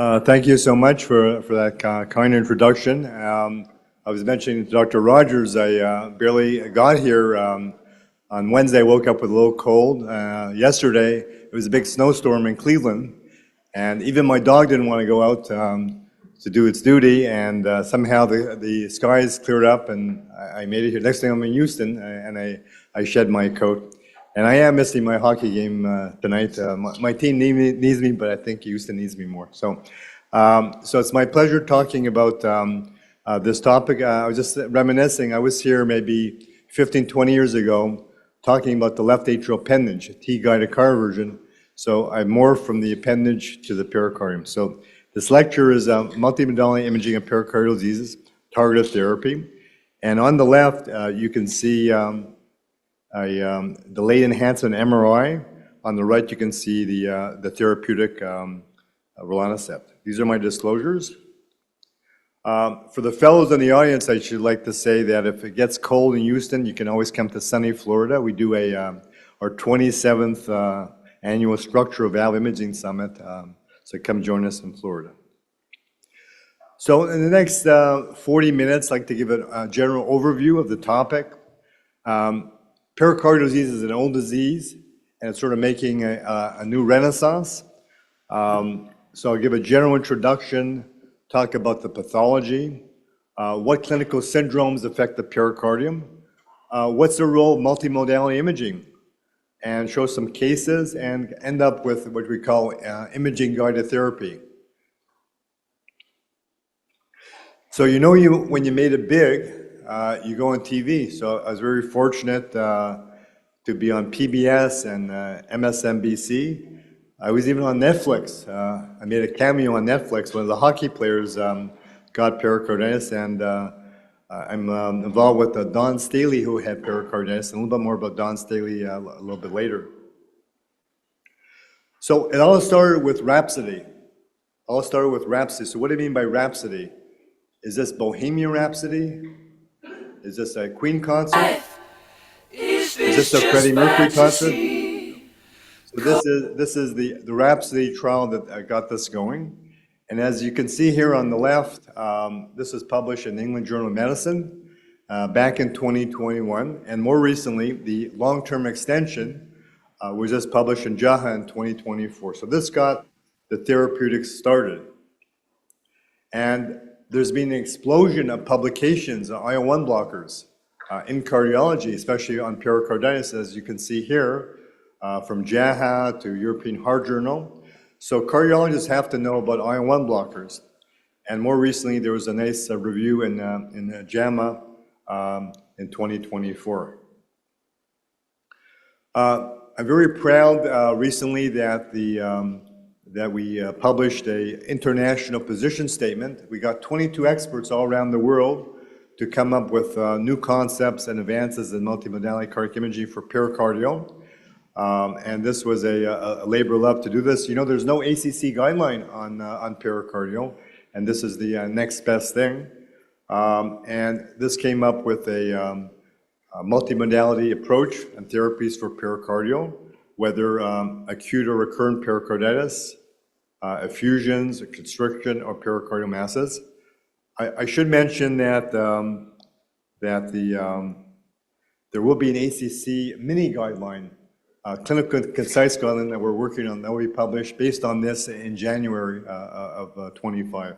Thank you so much for that kind introduction. I was mentioning to Dr. Rogers, I barely got here. On Wednesday, I woke up with a little cold. Yesterday, it was a big snowstorm in Cleveland, and even my dog didn't want to go out to do its duty, and somehow the skies cleared up, and I made it here. Next thing I'm in Houston, and I shed my coat. And I am missing my hockey game tonight. My team needs me, but I think Houston needs me more. So it's my pleasure talking about this topic. I was just reminiscing. I was here maybe 15, 20 years ago talking about the left atrial appendage, a T-guided cardioversion. So I morphed from the appendage to the pericardium. So this lecture is multimodality imaging of pericardial diseases, targeted therapy. And on the left, you can see delayed enhancement MRI. On the right, you can see the therapeutic rilonacept. These are my disclosures. For the fellows in the audience, I should like to say that if it gets cold in Houston, you can always come to sunny Florida. We do our 27th annual Structural Valve Imaging Summit, so come join us in Florida. So in the next 40 minutes, I'd like to give a general overview of the topic. Pericardial disease is an old disease, and it's sort of making a new renaissance. So I'll give a general introduction, talk about the pathology, what clinical syndromes affect the pericardium, what's the role of multimodality imaging, and show some cases, and end up with what we call imaging-guided therapy. So when you made it big, you go on TV. So I was very fortunate to be on PBS and MSNBC. I was even on Netflix. I made a cameo on Netflix. One of the hockey players got pericarditis, and I'm involved with Don Staley, who had pericarditis, and a little bit more about Don Staley a little bit later. So it all started with Rhapsody. So what do you mean by Rhapsody? Is this Bohemian Rhapsody? Is this a Queen concert? Is this a Freddie Mercury concert? So this is the Rhapsody trial that got this going. And as you can see here on the left, this was published in the England Journal of Medicine back in 2021. And more recently, the long-term extension was just published in JAHA in 2024. So this got the therapeutics started. And there's been an explosion of publications on IL-1 blockers in cardiology, especially on pericarditis, as you can see here, from JAHA to European Heart Journal. So cardiologists have to know about IL-1 blockers. And more recently, there was a nice review in JAMA in 2024. I'm very proud recently that we published an international position statement. We got 22 experts all around the world to come up with new concepts and advances in multimodality cardiac imaging for pericardial. And this was a labor of love to do this. There's no ACC guideline on pericardial, and this is the next best thing. And this came up with a multimodality approach and therapies for pericardial, whether acute or recurrent pericarditis, effusions, constriction, or pericardial masses. I should mention that there will be an ACC mini guideline, clinical concise guideline that we're working on that will be published based on this in January of 25.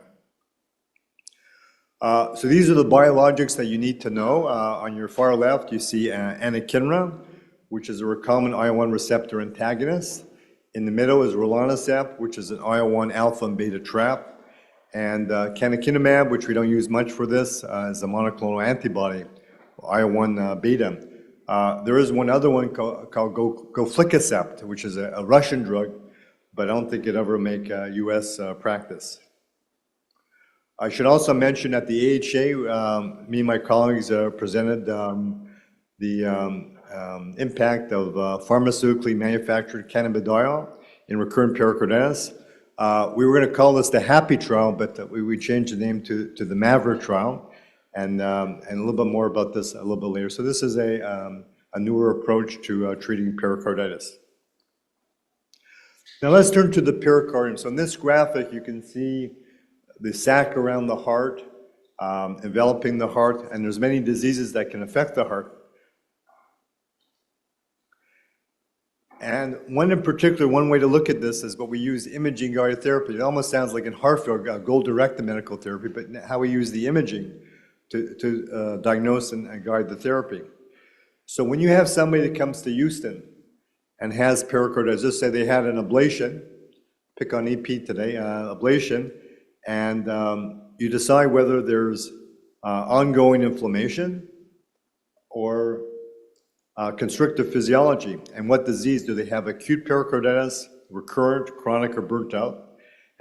So these are the biologics that you need to know. On your far left, you see anakinra, which is a recombinant IL-1 receptor antagonist. In the middle is rilonacept, which is an IL-1 alpha and beta trap. And canakinumab, which we don't use much for this, is a monoclonal antibody, IL-1 beta. There is one other one called goflicacept, which is a Russian drug, but I don't think it ever make U.S. practice. I should also mention at the AHA, me and my colleagues presented the impact of pharmaceutically manufactured cannabidiol in recurrent pericarditis. We were going to call this the HAPPY trial, but we changed the name to the MAVERICK trial, and a little bit more about this a little bit later. So this is a newer approach to treating pericarditis. Now let's turn to the pericardium. So in this graphic, you can see the sac around the heart, enveloping the heart, and there's many diseases that can affect the heart. And one in particular, one way to look at this is what we use imaging-guided therapy. It almost sounds like in heart failure, goal-directed medical therapy, but how we use the imaging to diagnose and guide the therapy. So when you have somebody that comes to Houston and has pericarditis, just say they had an ablation, pick on EP today, ablation, and you decide whether there's ongoing inflammation or constrictive physiology, and what disease do they have? Acute pericarditis, recurrent, chronic, or burnt out?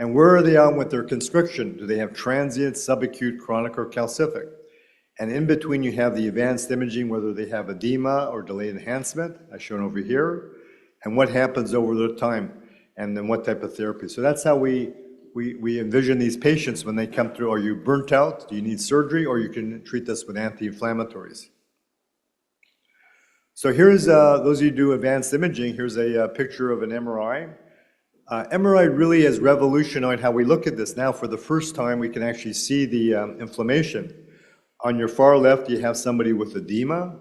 And where are they on with their constriction? Do they have transient, subacute, chronic, or calcific? And in between you have the advanced imaging, whether they have edema or delayed enhancement, as shown over here, and what happens over the time, and then what type of therapy. So that's how we envision these patients when they come through. Are you burnt out? Do you need surgery? Or you can treat this with anti-inflammatories. So here's, those of you who do advanced imaging, here's a picture of an MRI. MRI really has revolutionized how we look at this. Now, for the first time, we can actually see the inflammation. On your far left, you have somebody with edema,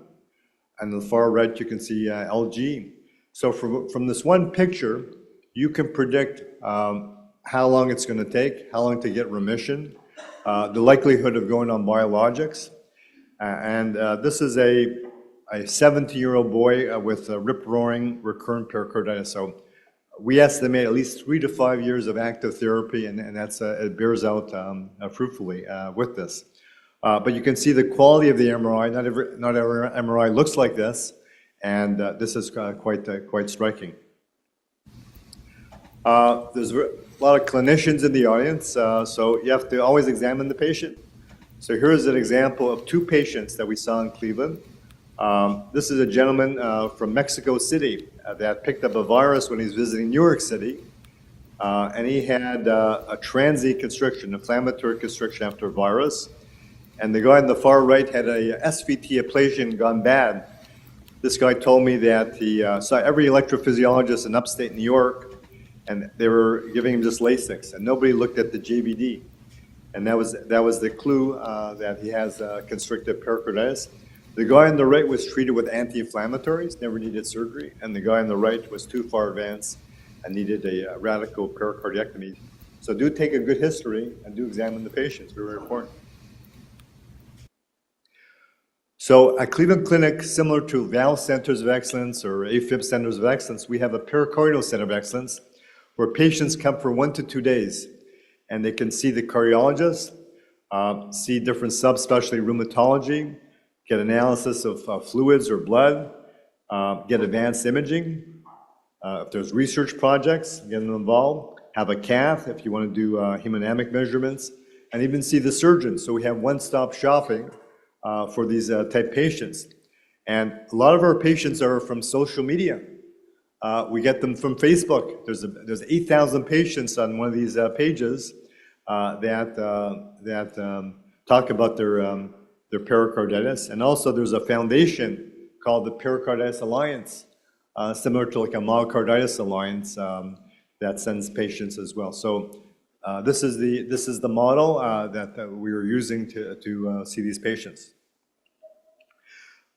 and on the far right, you can see LG. So from this one picture, you can predict how long it's going to take, how long to get remission, the likelihood of going on biologics. And this is a 70-year-old boy with rip-roaring recurrent pericarditis. So we estimate at least 3 to 5 years of active therapy, and that's it bears out fruitfully with this. But you can see the quality of the MRI. Not every MRI looks like this, and this is quite striking. There's a lot of clinicians in the audience, so you have to always examine the patient. So here's an example of 2 patients that we saw in Cleveland. This is a gentleman from Mexico City that picked up a virus when he was visiting New York City, and he had a transient constriction, inflammatory constriction after a virus. And the guy on the far right had a SVT ablation gone bad. This guy told me that he saw every electrophysiologist in upstate New York, and they were giving him just Lasix, and nobody looked at the JVD. And that was the clue that he has constrictive pericarditis. The guy on the right was treated with anti-inflammatories, never needed surgery, and the guy on the right was too far advanced and needed a radical pericardiectomy. So do take a good history and do examine the patients, very important. So at Cleveland Clinic, similar to valve centers of excellence or AFib centers of excellence, we have a pericardial center of excellence where patients come for 1 to 2 days, and they can see the cardiologist, see different subspecialty rheumatology, get analysis of fluids or blood, get advanced imaging. If there's research projects, get them involved. Have a cath if you want to do hemodynamic measurements, and even see the surgeon. So we have one-stop shopping for these type patients. And a lot of our patients are from social media. We get them from Facebook. There's 8,000 patients on one of these pages that talk about their pericarditis. And also there's a foundation called the Pericarditis Alliance, similar to like a myocarditis alliance that sends patients as well. So this is the model that we are using to see these patients.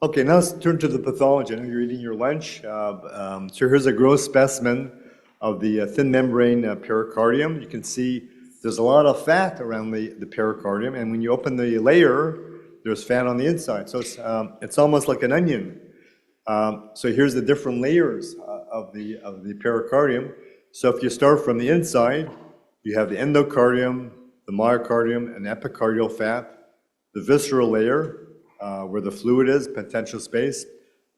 Okay, now let's turn to the pathology. I know you're eating your lunch. So here's a gross specimen of the thin membrane pericardium. You can see there's a lot of fat around the pericardium, and when you open the layer, there's fat on the inside. So it's almost like an onion. So here's the different layers of the pericardium. So if you start from the inside, you have the endocardium, the myocardium, and epicardial fat, the visceral layer, where the fluid is, potential space,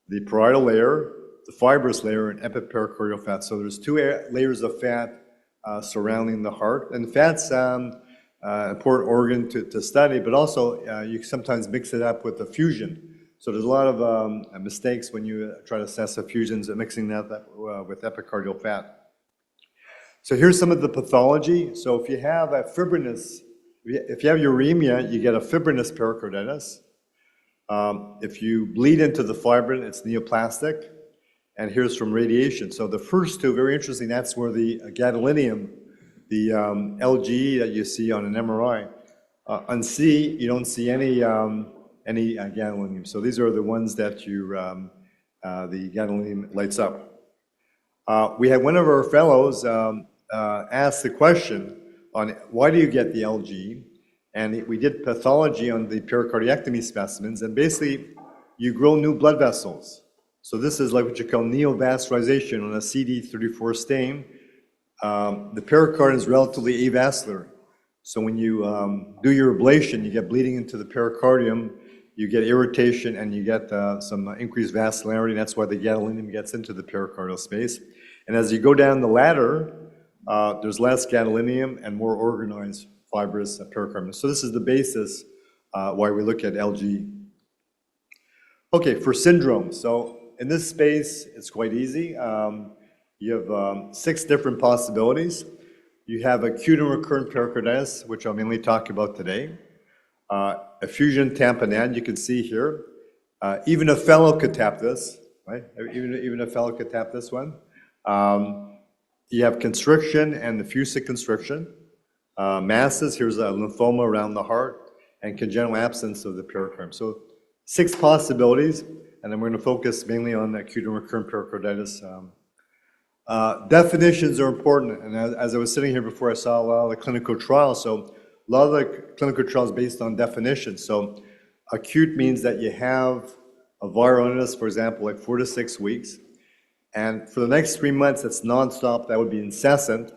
the parietal layer, the fibrous layer, and epipericardial fat. So there's 2 layers of fat surrounding the heart. And fat's an important organ to study, but also you sometimes mix it up with effusion. So there's a lot of mistakes when you try to assess effusions and mixing that with epicardial fat. So here's some of the pathology. So if you have a fibrinous, if you have uremia, you get a fibrinous pericarditis. If you bleed into the fibrin, it's neoplastic. and here's from radiation. So the first two, very interesting, that's where the gadolinium, the LG that you see on an MRI. On C, you don't see any gadolinium. So these are the ones that the gadolinium lights up. We had one of our fellows ask the question on why do you get the LG? And we did pathology on the pericardiectomy specimens, and basically you grow new blood vessels. So this is like what you call neovascularization on a CD34 stain. The pericardium is relatively avascular. So when you do your ablation, you get bleeding into the pericardium, you get irritation, and you get some increased vascularity. That's why the gadolinium gets into the pericardial space. And as you go down the ladder, there's less gadolinium and more organized fibrous pericardium. So this is the basis why we look at LG. Okay, for syndrome. So in this space, it's quite easy. You have 6 different possibilities. You have acute and recurrent pericarditis, which I'll mainly talk about today. Effusion tamponade, you can see here. Even a fellow could tap this, right? Even a fellow could tap this one. You have constriction and effusive constriction. Masses, here's a lymphoma around the heart, and congenital absence of the pericardium. So 6 possibilities, and then we're going to focus mainly on acute and recurrent pericarditis. Definitions are important, and as I was sitting here before, I saw a lot of the clinical trials. So a lot of the clinical trials based on definitions. So acute means that you have a viral illness, for example, like 4 to 6 weeks, and for the next 3 months, it's nonstop. That would be incessant,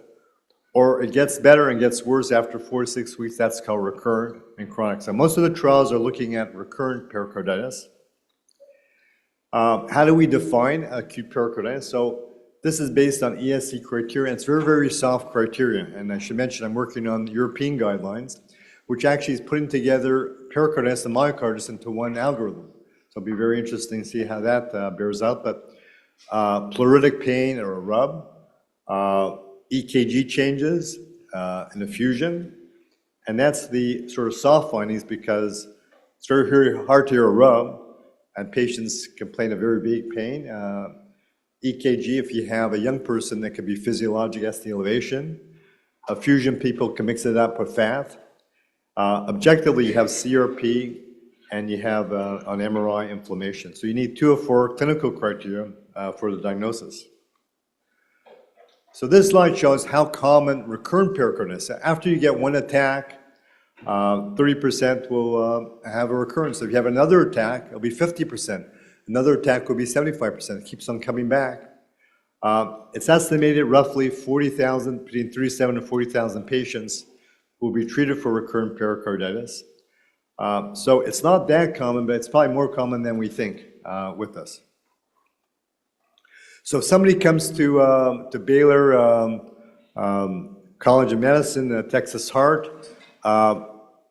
or it gets better and gets worse after 4 to 6 weeks. That's called recurrent and chronic. So most of the trials are looking at recurrent pericarditis. How do we define acute pericarditis? So this is based on ESC criteria, and it's very, very soft criteria. And I should mention I'm working on European guidelines, which actually is putting together pericarditis and myocarditis into one algorithm. So it'll be very interesting to see how that bears out. But pleuritic pain or a rub, EKG changes, an effusion, and that's the sort of soft findings because it's very, very hard to hear a rub, and patients complain of very big pain. EKG, if you have a young person, that could be physiologic ST elevation. Effusion, people can mix it up with fat. Objectively, you have CRP and you have an MRI inflammation. So you need 2 of 4 clinical criteria for the diagnosis. So this slide shows how common recurrent pericarditis. After you get one attack, 30% will have a recurrence. So if you have another attack, it'll be 50%. Another attack will be 75%. It keeps on coming back. It's estimated roughly 40,000, between 37 and 40,000 patients will be treated for recurrent pericarditis. So it's not that common, but it's probably more common than we think with us. So if somebody comes to Baylor College of Medicine, Texas Heart,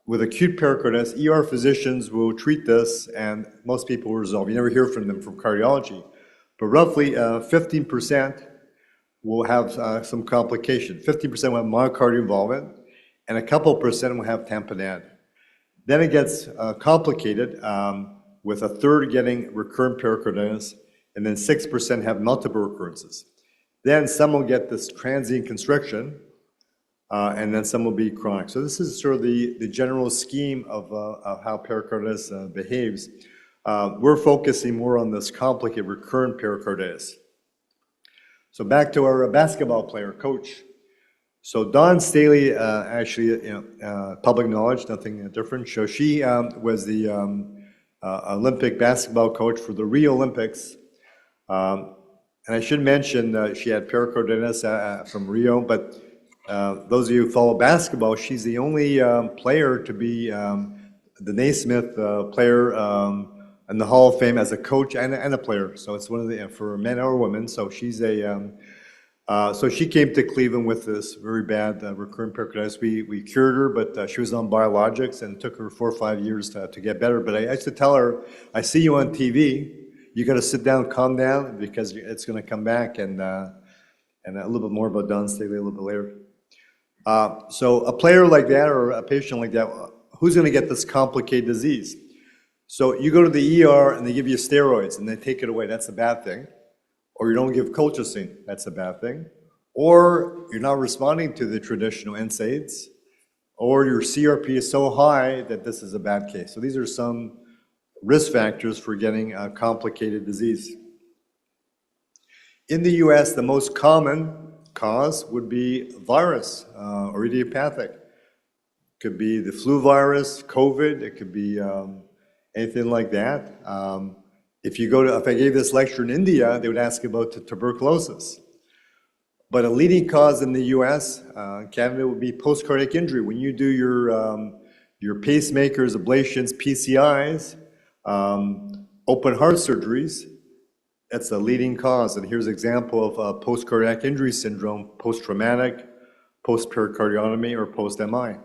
with acute pericarditis, ER physicians will treat this, and most people will resolve. You never hear from them from cardiology. But roughly 15% will have some complication. 15% will have myocardial involvement, and a couple percent will have tamponade. Then it gets complicated with a third getting recurrent pericarditis, and then 6% have multiple recurrences. Then some will get this transient constriction, and then some will be chronic. So this is sort of the general scheme of how pericarditis behaves. We're focusing more on this complicated recurrent pericarditis. So back to our basketball player, coach. So Dawn Staley, actually, public knowledge, nothing different. So she was the Olympic basketball coach for the Rio Olympics. And I should mention she had pericarditis from Rio, but those of you who follow basketball, she's the only player to be the Naismith player in the Hall of Fame as a coach and a player. So it's one of the, for men or women. So she's so she came to Cleveland with this very bad recurrent pericarditis. We cured her, but she was on biologics, and it took her 4 or 5 years to get better. But I used to tell her, I see you on TV. You got to sit down, calm down, because it's going to come back. And a little bit more about Dawn Staley a little bit later. So a player like that or a patient like that, who's going to get this complicated disease? So you go to the ER and they give you steroids and they take it away. That's a bad thing. or you don't give colchicine, that's a bad thing, or you're not responding to the traditional NSAIDs, or your CRP is so high that this is a bad case. So these are some risk factors for getting a complicated disease. In the US, the most common cause would be virus or idiopathic. Could be the flu virus, COVID, it could be anything like that. If I gave this lecture in India, they would ask about tuberculosis. But a leading cause in the US, Canada, would be post-cardiac injury. When you do your pacemakers, ablations, PCIs, open heart surgeries, that's a leading cause. And here's an example of post-cardiac injury syndrome, post-traumatic, post-pericardiotomy, or post-MI.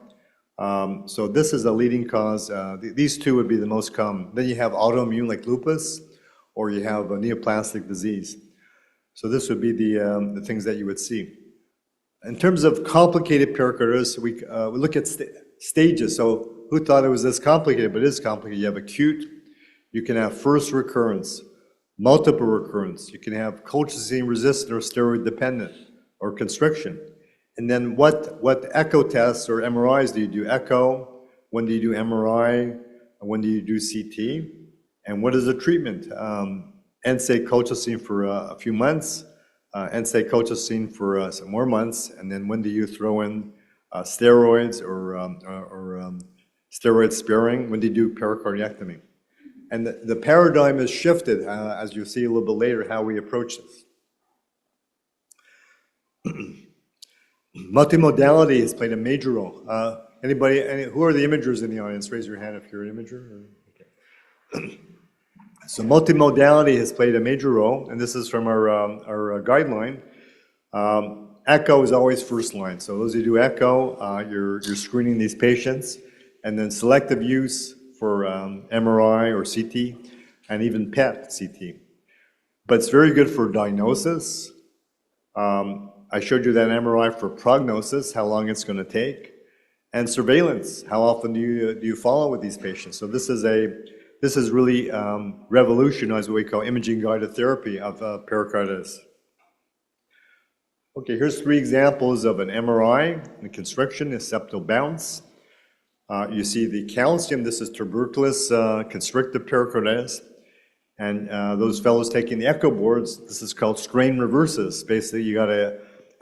So this is a leading cause. These two would be the most common. Then you have autoimmune like lupus, or you have a neoplastic disease. So this would be the things that you would see. In terms of complicated pericarditis, we look at stages. So who thought it was this complicated? But it is complicated. You have acute, you can have first recurrence, multiple recurrence. You can have colchicine resistant or steroid dependent or constriction. And then what echo tests or MRIs do you do? Echo, when do you do MRI, when do you do CT? And what is the treatment? NSAID colchicine for a few months, NSAID colchicine for some more months, and then when do you throw in steroids or steroid sparing? When do you do pericardiectomy? And the paradigm has shifted, as you'll see a little bit later, how we approach this. Multimodality has played a major role. Who are the imagers in the audience? Raise your hand if you're an imager. Okay. So multimodality has played a major role, and this is from our guideline. Echo is always first line. So those who do echo, you're screening these patients, and then selective use for MRI or CT, and even PET CT. But it's very good for diagnosis. I showed you that MRI for prognosis, how long it's going to take, and surveillance. How often do you follow with these patients? So this is really revolutionized what we call imaging-guided therapy of pericarditis. Okay, here's 3 examples of an MRI, the constriction, the septal bounce. You see the calcium, this is tuberculous constrictive pericarditis. And those fellows taking the echo boards, this is called strain reverses. Basically, you got a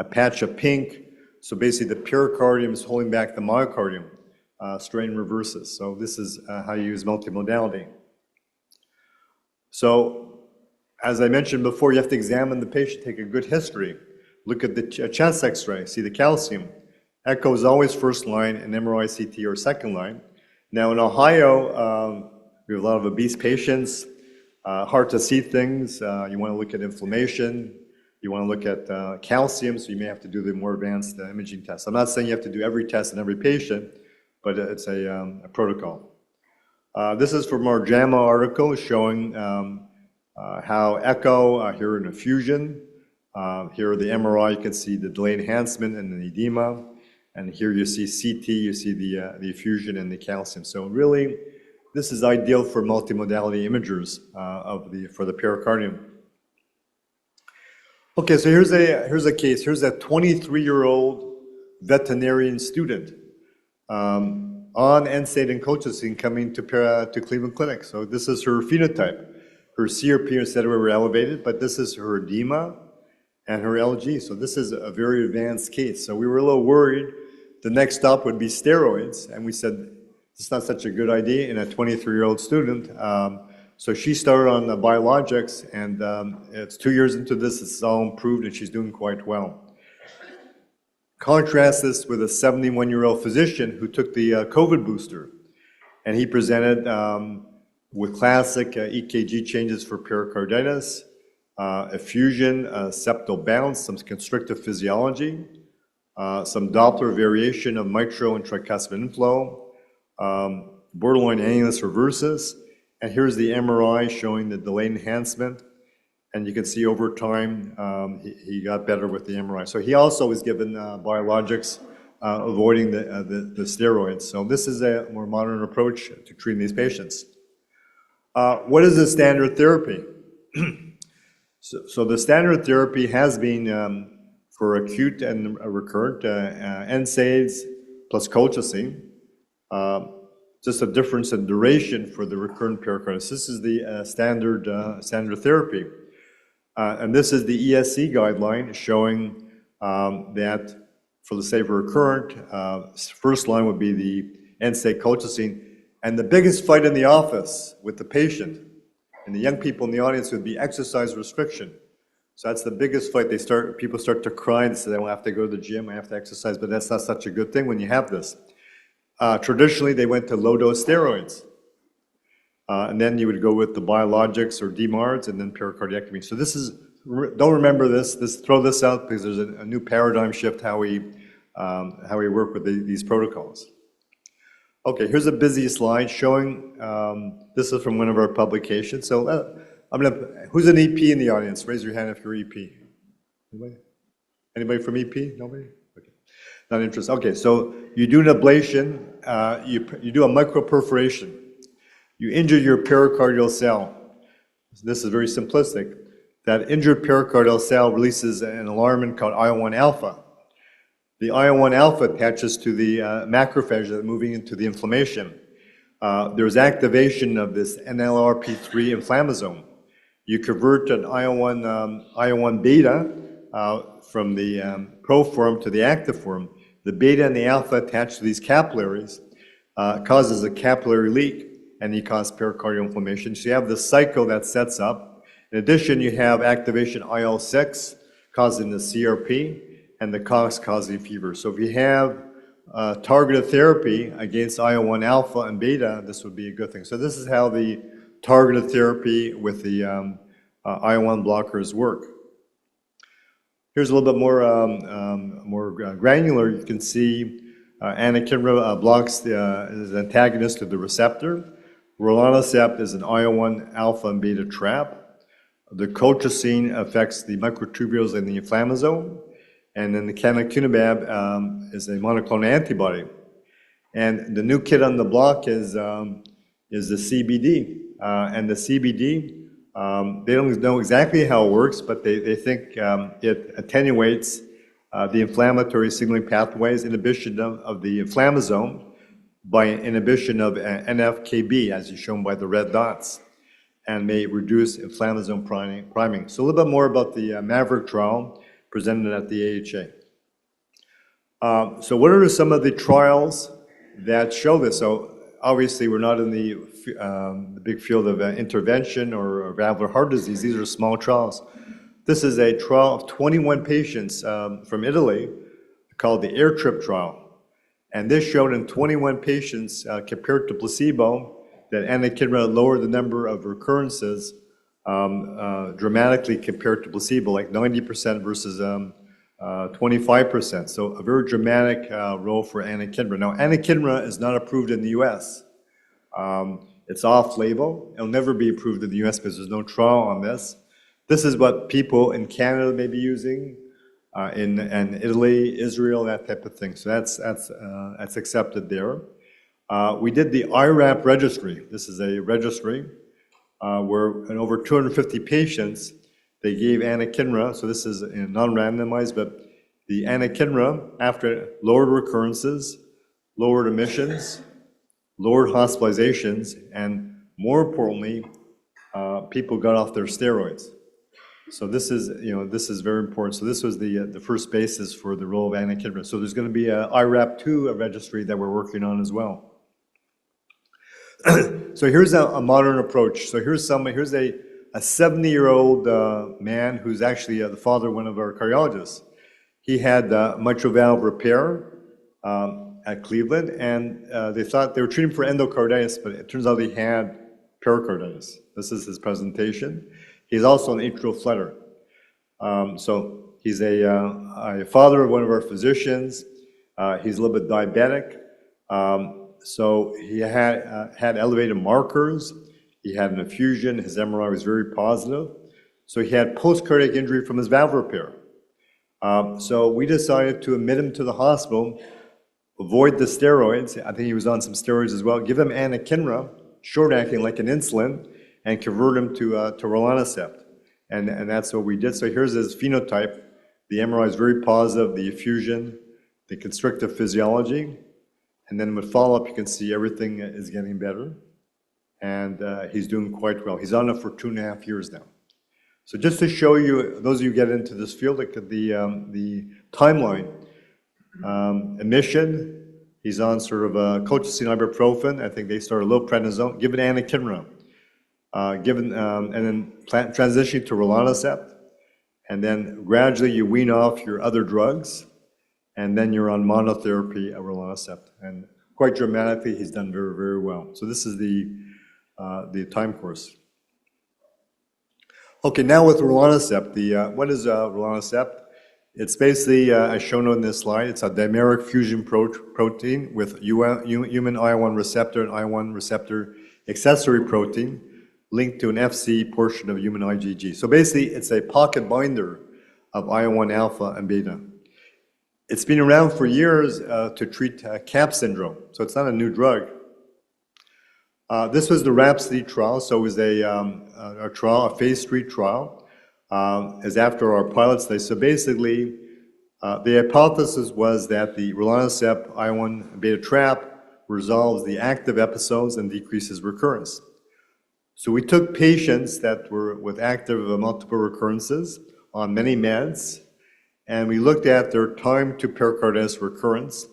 patch of pink. So basically, the pericardium is holding back the myocardium. Strain reverses. So this is how you use multimodality. So as I mentioned before, you have to examine the patient, take a good history. Look at the chest x-ray, see the calcium. Echo is always first line, and MRI, CT are second line. Now in Ohio, we have a lot of obese patients, hard to see things. You want to look at inflammation. You want to look at calcium, so you may have to do the more advanced imaging tests. I'm not saying you have to do every test in every patient, but it's a protocol. This is from our JAMA article showing how echo, here in effusion, here the MRI, you can see the delayed enhancement and the edema, and here you see CT, you see the effusion and the calcium. So really, this is ideal for multimodality imagers for the pericardium. Okay, so here's a case. Here's a 23-year-old veterinarian student on NSAID and colchicine coming to Cleveland Clinic. So this is her phenotype. Her CRP and etc. were elevated, but this is her edema and her LG. So this is a very advanced case. So we were a little worried. The next stop would be steroids, and we said it's not such a good idea in a 23-year-old student. So she started on the biologics, and it's 2 years into this, it's all improved, and she's doing quite well. Contrast this with a 71-year-old physician who took the COVID booster, and he presented with classic EKG changes for pericarditis, effusion, septal bounce, some constrictive physiology, some Doppler variation of mitral and tricuspid inflow, borderline annulus reversus, and here's the MRI showing the delayed enhancement, and you can see over time he got better with the MRI. So he also was given biologics, avoiding the steroids. So this is a more modern approach to treating these patients. What is the standard therapy? So the standard therapy has been for acute and recurrent NSAIDs plus colchicine, just a difference in duration for the recurrent pericarditis. This is the standard therapy. And this is the ESC guideline showing that for the say for recurrent, first line would be the NSAID colchicine. And the biggest fight in the office with the patient and the young people in the audience would be exercise restriction. So that's the biggest fight. People start to cry and say, I have to go to the gym, I have to exercise, but that's not such a good thing when you have this. Traditionally, they went to low-dose steroids. And then you would go with the biologics or DMARDs and then pericardiectomy. So this is, don't remember this, throw this out because there's a new paradigm shift how we work with these protocols. Okay, here's a busy slide showing, this is from one of our publications. So who's an EP in the audience? Raise your hand if you're EP. Anybody? Anybody from EP? Nobody? Okay. Not interested. Okay, so you do an ablation, you do a microperforation. You injure your pericardial cell. This is very simplistic. That injured pericardial cell releases an alarmin called IL-1 alpha. The IL-1 alpha attaches to the macrophage that are moving into the inflammation. There's activation of this NLRP3 inflammasome. You convert an IL-1 beta from the pro form to the active form. The beta and the alpha attach to these capillaries, causes a capillary leak, and you cause pericardial inflammation. So you have this cycle that sets up. In addition, you have activation IL-6 causing the CRP, and the COX causing fever. So if you have targeted therapy against IL-1 alpha and beta, this would be a good thing. So this is how the targeted therapy with the IL-1 blockers work. Here's a little bit more granular. You can see anakinra blocks is an antagonist to the receptor. Rilonacept is an IL-1 alpha and beta trap. The colchicine affects the microtubules and the inflammasome. And then the canakinumab is a monoclonal antibody. And the new kid on the block is the CBD. And the CBD, they don't know exactly how it works, but they think it attenuates the inflammatory signaling pathways, inhibition of the inflammasome by inhibition of NF-κB, as is shown by the red dots, and may reduce inflammasome priming. So a little bit more about the Maverick trial presented at the AHA. So what are some of the trials that show this? So obviously we're not in the big field of intervention or valvular heart disease. These are small trials. This is a trial of 21 patients from Italy called the AirTrip trial. And this showed in 21 patients compared to placebo that anakinra lowered the number of recurrences dramatically compared to placebo, like 90% versus 25%. So a very dramatic role for anakinra. Now, anakinra is not approved in the US. It's off-label. It'll never be approved in the US because there's no trial on this. This is what people in Canada may be using, in Italy, Israel, that type of thing. So that's accepted there. We did the IRAP registry. This is a registry where in over 250 patients, they gave anakinra. So this is non-randomized, but the anakinra, after lowered recurrences, lowered admissions, lowered hospitalizations, and more importantly, people got off their steroids. So this is very important. So this was the first basis for the role of anakinra. So there's going to be a IRAP2 registry that we're working on as well. So here's a modern approach. So here's a 70-year-old man who's actually the father of one of our cardiologists. He had mitral valve repair at Cleveland, and they thought they were treating for endocarditis, but it turns out he had pericarditis. This is his presentation. He's also an atrial flutter. So he's a father of one of our physicians. He's a little bit diabetic. So he had elevated markers. He had an effusion. His MRI was very positive. So he had post-cardiac injury from his valve repair. So we decided to admit him to the hospital, avoid the steroids. I think he was on some steroids as well. Give him anakinra, short-acting like an insulin, and convert him to rilonacept. and that's what we did. So here's his phenotype. The MRI is very positive, the effusion, the constrictive physiology, and then with follow-up, you can see everything is getting better, and he's doing quite well. He's on it for 2.5 years now. So just to show you, those of you who get into this field, look at the timeline. Admission, he's on sort of colchicine ibuprofen. I think they started low prednisone, given anakinra, and then transitioning to rilonacept, and then gradually you wean off your other drugs, and then you're on monotherapy rilonacept. And quite dramatically, he's done very, very well. So this is the time course. Okay, now with rilonacept, what is rilonacept? It's basically, as shown on this slide, it's a dimeric fusion protein with human IL-1 receptor and IL-1 receptor accessory protein linked to an FC portion of human IgG. So basically, it's a pocket binder of IL-1 alpha and beta. It's been around for years to treat CAP syndrome, so it's not a new drug. This was the Rhapsody trial, so it was a trial, a phase 3 trial. Is after our pilot study. So basically, the hypothesis was that the rilonacept IL-1 beta trap resolves the active episodes and decreases recurrence. So we took patients that were with active multiple recurrences on many meds, and we looked at their time to pericarditis recurrence,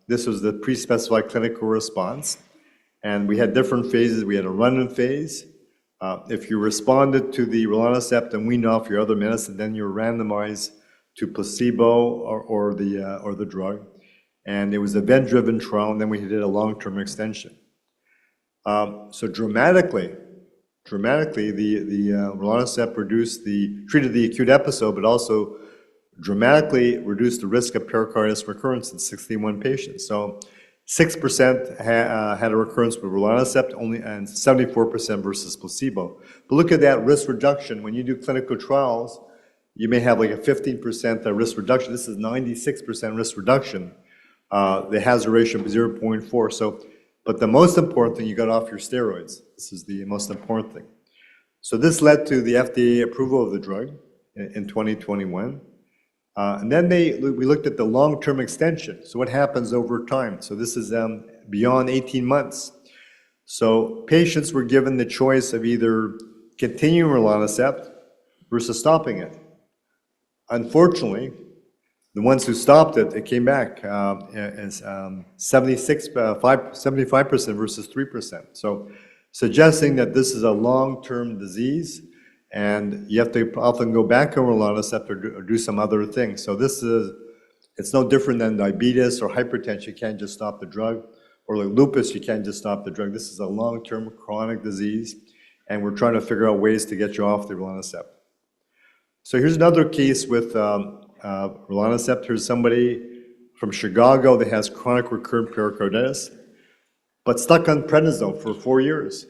this was the pre-specified clinical response. And we had different phases. We had a run-in phase. If you responded to the rilonacept and weaned off your other medicine, then you're randomized to placebo or the drug. And it was an event-driven trial, and then we did a long-term extension. So dramatically, the rilonacept treated the acute episode, but also dramatically reduced the risk of pericarditis recurrence in 61 patients. So 6% had a recurrence with rilonacept, and 74% versus placebo. But look at that risk reduction. When you do clinical trials, you may have like a 15% risk reduction. This is 96% risk reduction. The hazard ratio of 0.4. So, but the most important thing, you got off your steroids. This is the most important thing. So this led to the FDA approval of the drug in 2021. And then we looked at the long-term extension. So what happens over time? So this is beyond 18 months. So patients were given the choice of either continuing rilonacept versus stopping it. Unfortunately, the ones who stopped it, it came back as 75% versus 3%. So suggesting that this is a long-term disease, and you have to often go back on rilonacept or do some other things. So it's no different than diabetes or hypertension. You can't just stop the drug. Or like lupus, you can't just stop the drug. This is a long-term chronic disease, and we're trying to figure out ways to get you off the rilonacept. So here's another case with rilonacept. Here's somebody from Chicago that has chronic recurrent pericarditis, but stuck on prednisone for 4 years.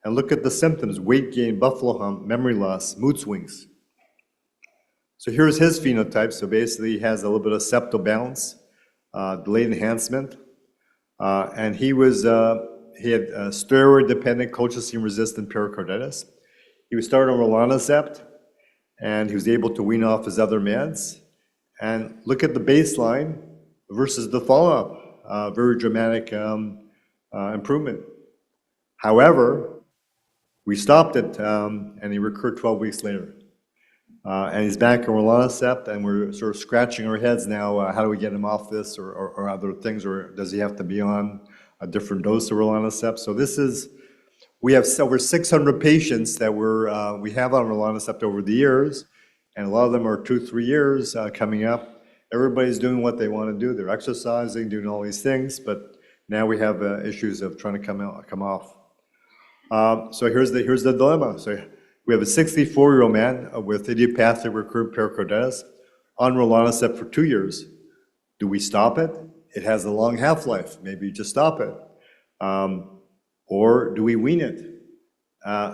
And look at the symptoms: weight gain, buffalo hump, memory loss, mood swings. So here's his phenotype. So basically, he has a little bit of septal balance, delayed enhancement, and he had steroid-dependent colchicine-resistant pericarditis. He was started on rilonacept, and he was able to wean off his other meds. And look at the baseline versus the follow-up. Very dramatic improvement. However, we stopped it, and he recurred 12 weeks later. And he's back on rilonacept, and we're sort of scratching our heads now, how do we get him off this or other things, or does he have to be on a different dose of rilonacept? So we have over 600 patients that we have on rilonacept over the years, and a lot of them are 2-3 years coming up. Everybody's doing what they want to do. They're exercising, doing all these things, but now we have issues of trying to come off. So here's the dilemma. So we have a 64-year-old man with idiopathic recurrent pericarditis on rilonacept for 2 years. Do we stop it? It has a long half-life. Maybe you just stop it. Or do we wean it?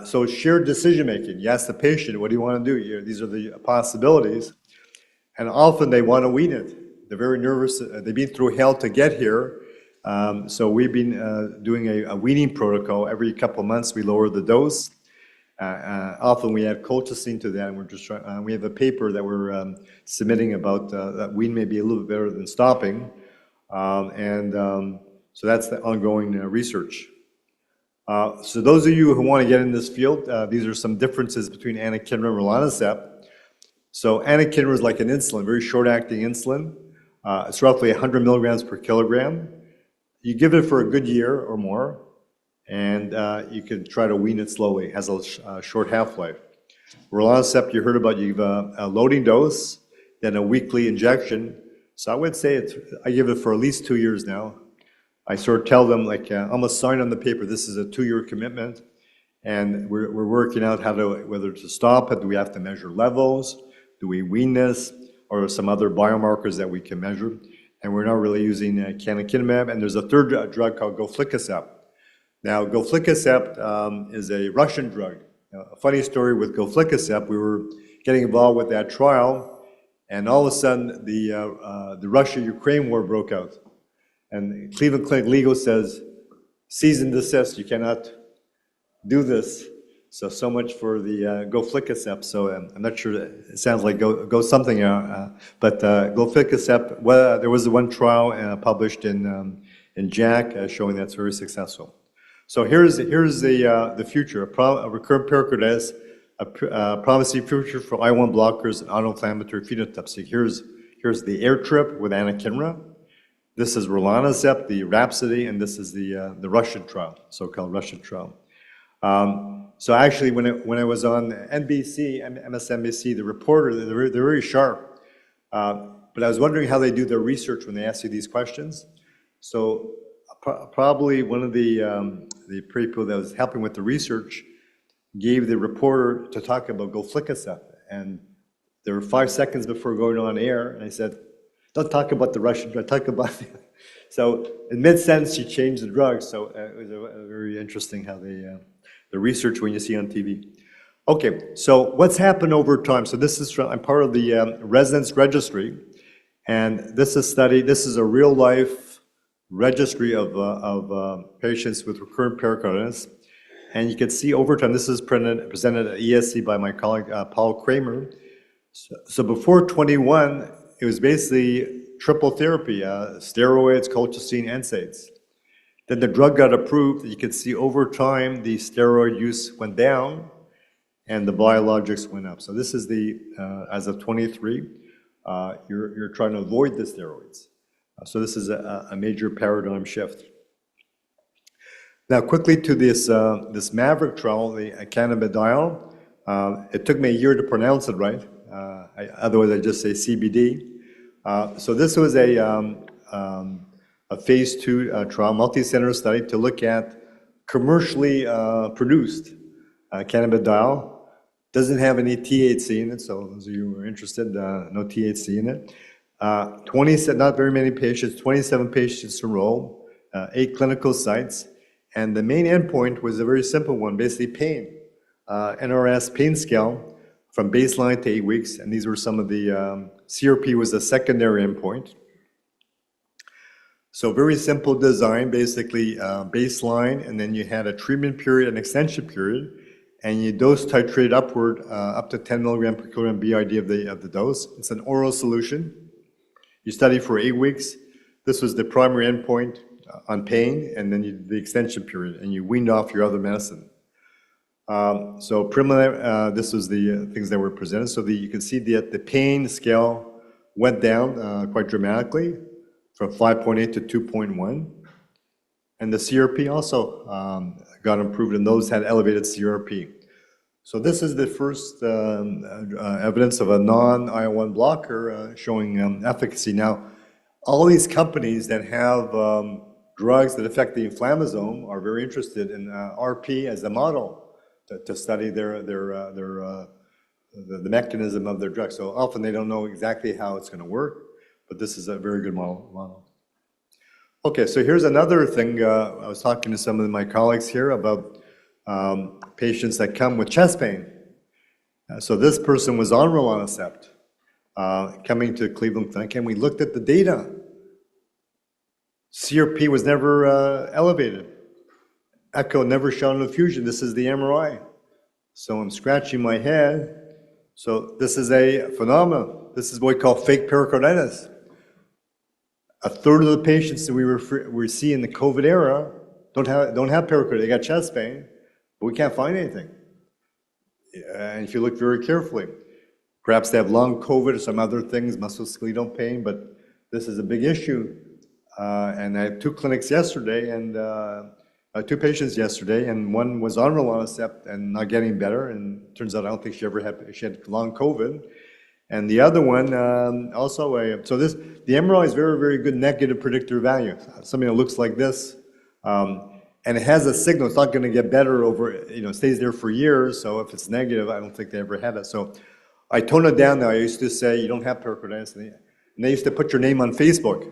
So shared decision-making. You ask the patient, what do you want to do? These are the possibilities. And often they want to wean it. They're very nervous. They've been through hell to get here. So we've been doing a weaning protocol. Every couple of months we lower the dose. Often we add colchicine to that, and we're just trying. We have a paper that we're submitting about that wean may be a little bit better than stopping, so that's the ongoing research. So those of you who want to get in this field, these are some differences between anakinra and rilonacept. So anakinra is like an insulin, very short-acting insulin. It's roughly 100 milligrams per kilogram. You give it for a good year or more, and you can try to wean it slowly. It has a short half-life. Rilonacept, you heard about, you give a loading dose, then a weekly injection. So I would say I give it for at least 2 years now. I sort of tell them, like, almost sign on the paper, this is a 2-year commitment, and we're working out whether to stop it, do we have to measure levels, do we wean this, or some other biomarkers that we can measure, and we're not really using canakinumab, and there's a third drug called goflicicep. Now, goflicicep is a Russian drug. A funny story with goflicicep, we were getting involved with that trial, and all of a sudden, the Russia-Ukraine war broke out. And Cleveland Clinic Legal says, cease and desist, you cannot do this. So much for the goflicicep. So I'm not sure, it sounds like go something, but goflicicep, well, there was one trial published in JACC showing that's very successful. So here's the future, a recurrent pericarditis, a promising future for I1 blockers and autoinflammatory phenotypes. So here's the air trip with anakinra. This is rilonacept, the Rhapsody, and this is the Russian trial, so-called Russian trial. So actually, when I was on NBC, MSNBC, the reporter, they're very sharp. But I was wondering how they do their research when they ask you these questions. So probably one of the people that was helping with the research gave the reporter to talk about goflicicep, and there were 5 seconds before going on air, and I said, don't talk about the Russian drug, talk about the... So in mid-sentence, she changed the drug, so it was very interesting how the research when you see on TV. Okay, so what's happened over time? So this is I'm part of the residence registry, and this is a real-life registry of patients with recurrent pericarditis, and you can see over time, this is presented at ESC by my colleague Paul Kramer. So before 21, it was basically triple therapy, steroids, colchicine, NSAIDs. Then the drug got approved. You can see over time the steroid use went down and the biologics went up. So this is as of 23, you're trying to avoid the steroids. So this is a major paradigm shift. Now quickly to this Maverick trial, the cannabidiol. It took me a year to pronounce it right. Otherwise I just say CBD. So this was a phase 2 trial, multi-center study to look at commercially produced cannabidiol. Doesn't have any THC in it, so those of you who are interested, no THC in it. 27, not very many patients, 27 patients enrolled, 8 clinical sites, and the main endpoint was a very simple one, basically pain. NRS pain scale from baseline to 8 weeks, and these were some of the, CRP was a secondary endpoint. So very simple design, basically baseline, and then you had a treatment period, an extension period, and you dose titrate upward up to 10 milligram per kilogram BID of the dose. It's an oral solution. You study for 8 weeks. This was the primary endpoint on pain, and then the extension period, and you weaned off your other medicine. So preliminary, this was the things that were presented. So you can see that the pain scale went down quite dramatically from 5.8 to 2.1. And the CRP also got improved, and those had elevated CRP. So this is the first evidence of a non-IL-1 blocker showing efficacy. Now, all these companies that have drugs that affect the inflammasome are very interested in RP as a model to study the mechanism of their drug. So often they don't know exactly how it's going to work, but this is a very good model. Okay, so here's another thing. I was talking to some of my colleagues here about patients that come with chest pain. So this person was on rilonacept coming to Cleveland Clinic, and we looked at the data. CRP was never elevated. Echo never shown in the fusion. This is the MRI. So I'm scratching my head. So this is a phenomenon. This is what we call fake pericarditis. A third of the patients that we see in the COVID era don't have pericarditis. They got chest pain, but we can't find anything. And if you look very carefully, perhaps they have long COVID or some other things, musculoskeletal pain, but this is a big issue. And I had two clinics yesterday, and two patients yesterday, and one was on rilonacept and not getting better, and turns out I don't think she had long COVID. And the other one, the MRI is very, very good negative predictor value. Something that looks like this, and it has a signal. It's not going to get better stays there for years. So if it's negative, I don't think they ever had it. So I tone it down now. I used to say, you don't have pericarditis. And they used to put your name on Facebook,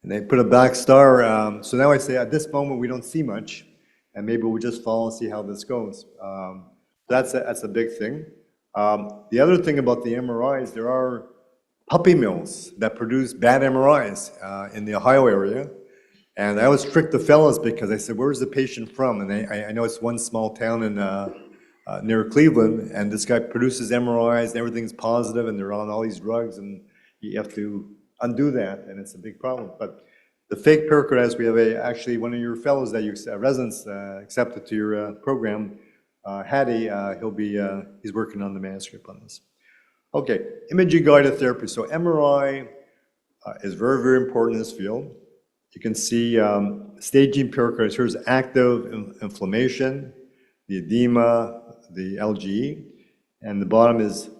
and they put a black star. So now I say, at this moment, we don't see much, and maybe we'll just follow and see how this goes. That's a big thing. The other thing about the MRIs, there are puppy mills that produce bad MRIs in the Ohio area. And I always trick the fellows because I said, where's the patient from? And I know it's one small town in near Cleveland, and this guy produces MRIs and everything's positive, and they're on all these drugs, and you have to undo that, and it's a big problem. But the fake pericarditis, we have actually one of your fellows that residents accepted to your program, Hattie, he's working on the manuscript on this. Okay, imaging guided therapy. So MRI is very, very important in this field. You can see staging pericarditis. Here's active inflammation, the edema, the LGE, and the bottom is,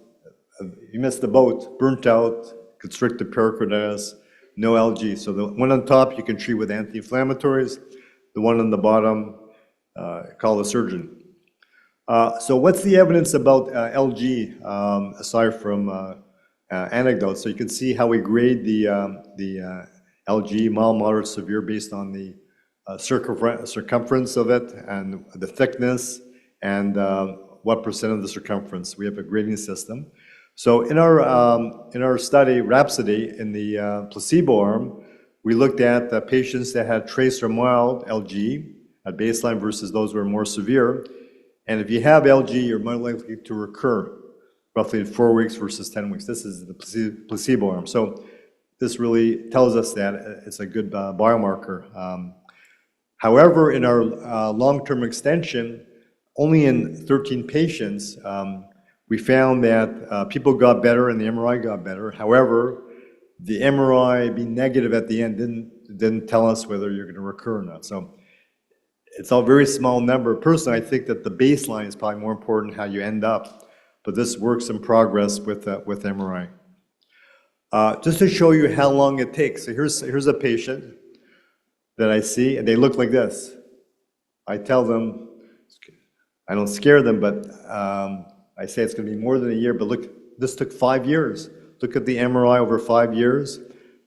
you missed the boat, burnt out, constricted pericarditis, no LG. So the one on top you can treat with anti-inflammatories. The one on the bottom, call the surgeon. So what's the evidence about LG aside from anecdotes? So you can see how we grade the LG, mild, moderate, severe, based on the circumference of it and the thickness and what percent of the circumference. We have a grading system. So in our study, Rhapsody, in the placebo arm, we looked at the patients that had trace or mild LG at baseline versus those who are more severe. And if you have LG, you're more likely to recur roughly in 4 weeks versus 10 weeks. This is the placebo arm. So this really tells us that it's a good biomarker. However, in our long-term extension, only in 13 patients, we found that people got better and the MRI got better. However, the MRI being negative at the end didn't tell us whether you're going to recur or not. So it's a very small number. Personally, I think that the baseline is probably more important how you end up, but this works in progress with MRI. Just to show you how long it takes. So here's a patient that I see, and they look like this. I tell them, I don't scare them, but I say it's going to be more than a year, but look, this took 5 years. Look at the MRI over 5 years,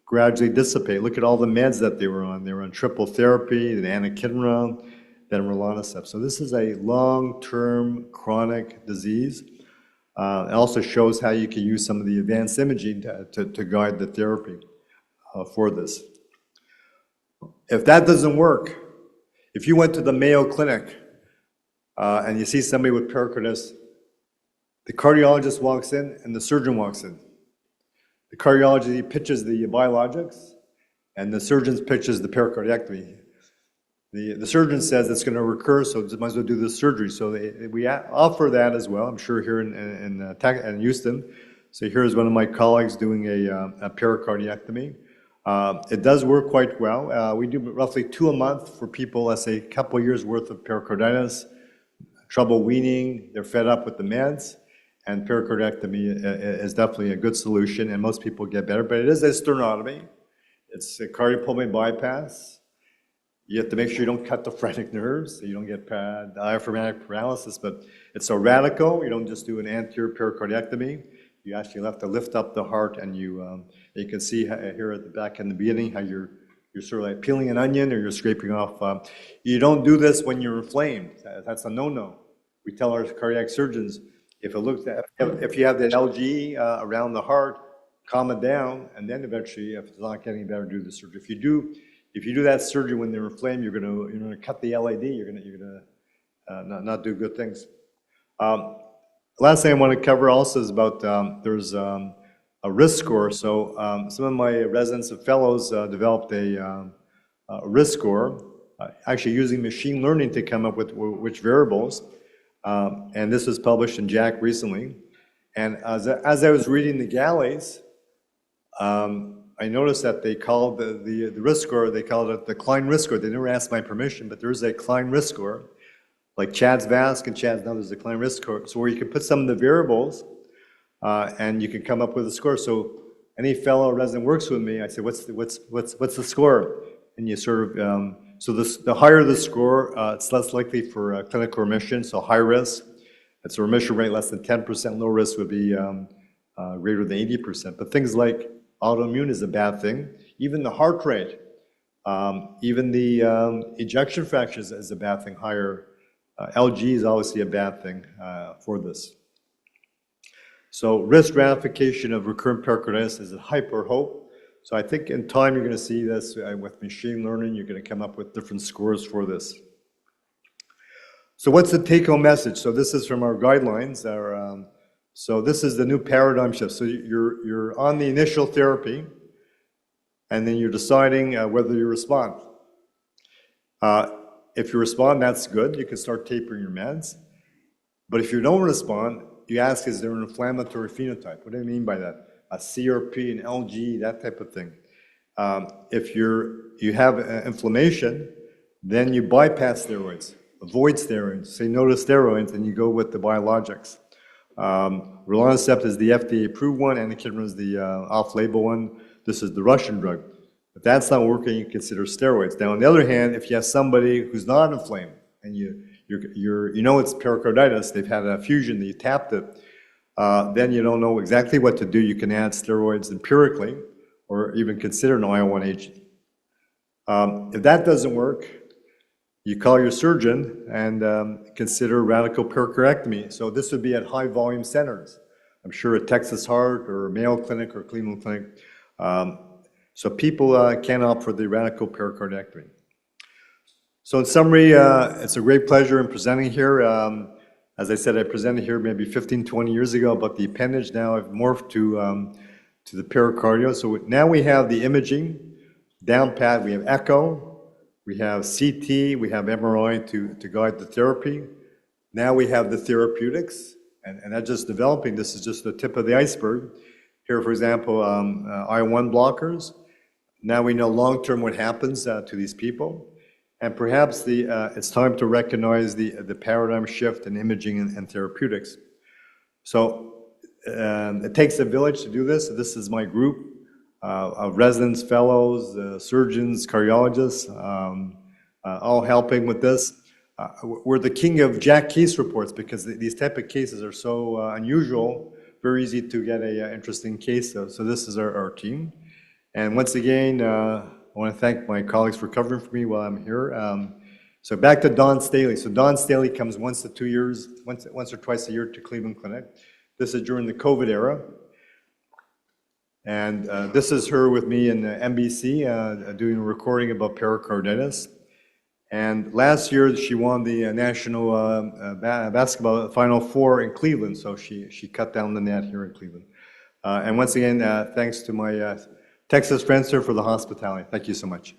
gradually dissipate. Look at all the meds that they were on. They were on triple therapy, then anakinra, then rilonacept. So this is a long-term chronic disease. It also shows how you can use some of the advanced imaging to guide the therapy for this. If that doesn't work, if you went to the Mayo Clinic and you see somebody with pericarditis, the cardiologist walks in and the surgeon walks in. The cardiologist pitches the biologics and the surgeon pitches the pericardiectomy. The surgeon says it's going to recur, so might as well do the surgery. So we offer that as well, I'm sure, here in Houston. So here's one of my colleagues doing a pericardiectomy. It does work quite well. We do roughly 2 a month for people, let's say a couple years worth of pericarditis, trouble weaning, they're fed up with the meds, and pericardiectomy is definitely a good solution, and most people get better. But it is a sternotomy. It's a cardiopulmonary bypass. You have to make sure you don't cut the phrenic nerves, so you don't get diaphragmatic paralysis, but it's so radical. You don't just do an anterior pericardiectomy. You actually have to lift up the heart, and you can see here at the back in the beginning how you're sort of like peeling an onion or you're scraping off. You don't do this when you're inflamed. That's a no-no. We tell our cardiac surgeons, if you have that LG around the heart, calm it down, and then eventually, if it's not getting better, do the surgery. If you do that surgery when they're inflamed, you're going to cut the LAD. You're going to not do good things. Last thing I want to cover also is about there's a risk score. So some of my residents and fellows developed a risk score, actually using machine learning to come up with which variables. And this was published in JACC recently. And as I was reading the galleys, I noticed that they called the risk score, they called it the Klein risk score. They never asked my permission, but there's a Klein risk score, like Chad's VASC and Chad's, now there's a Klein risk score. So where you can put some of the variables and you can come up with a score. So any fellow resident works with me, I say, what's the score? And you sort of, so the higher the score, it's less likely for clinical remission, so high risk. It's a remission rate less than 10%, low risk would be greater than 80%. But things like autoimmune is a bad thing. Even the heart rate, even the ejection fraction is a bad thing, higher. LG is obviously a bad thing for this. So risk stratification of recurrent pericarditis is a hype or hope. So I think in time you're going to see this with machine learning, you're going to come up with different scores for this. So what's the take-home message? So this is from our guidelines. So this is the new paradigm shift. So you're on the initial therapy, and then you're deciding whether you respond. If you respond, that's good. You can start tapering your meds. But if you don't respond, you ask, is there an inflammatory phenotype? What do I mean by that? A CRP, an LG, that type of thing. If you have inflammation, then you bypass steroids, avoid steroids, say no to steroids, and you go with the biologics. Rilonacept is the FDA-approved one, anakinra is the off-label one. This is the Russian drug. If that's not working, you consider steroids. Now, on the other hand, if you have somebody who's not inflamed and you know it's pericarditis, they've had a fusion, you tapped it, then you don't know exactly what to do. You can add steroids empirically or even consider an IL-1 agent. If that doesn't work, you call your surgeon and consider radical pericardiectomy. So this would be at high volume centers. I'm sure at Texas Heart or Mayo Clinic or Cleveland Clinic. So people can opt for the radical pericardiectomy. So in summary, it's a great pleasure in presenting here. As I said, I presented here maybe 15, 20 years ago about the appendage. Now I've morphed to the pericardium. So now we have the imaging down pat. We have echo, we have CT, we have MRI to guide the therapy. Now we have the therapeutics, and that's just developing. This is just the tip of the iceberg. Here, for example, IL-1 blockers. Now we know long-term what happens to these people. And perhaps it's time to recognize the paradigm shift in imaging and therapeutics. So it takes a village to do this. This is my group of residents, fellows, surgeons, cardiologists, all helping with this. We're the king of JACC case reports because these type of cases are so unusual, very easy to get an interesting case. So this is our team. And once again, I want to thank my colleagues for covering for me while I'm here. So back to Don Staley. So Don Staley comes once or twice a year to Cleveland Clinic. This is during the COVID era. And this is her with me in NBC doing a recording about pericarditis. And last year she won the national basketball Final Four in Cleveland. So she cut down the net here in Cleveland. And once again, thanks to my Texas friends here for the hospitality. Thank you so much.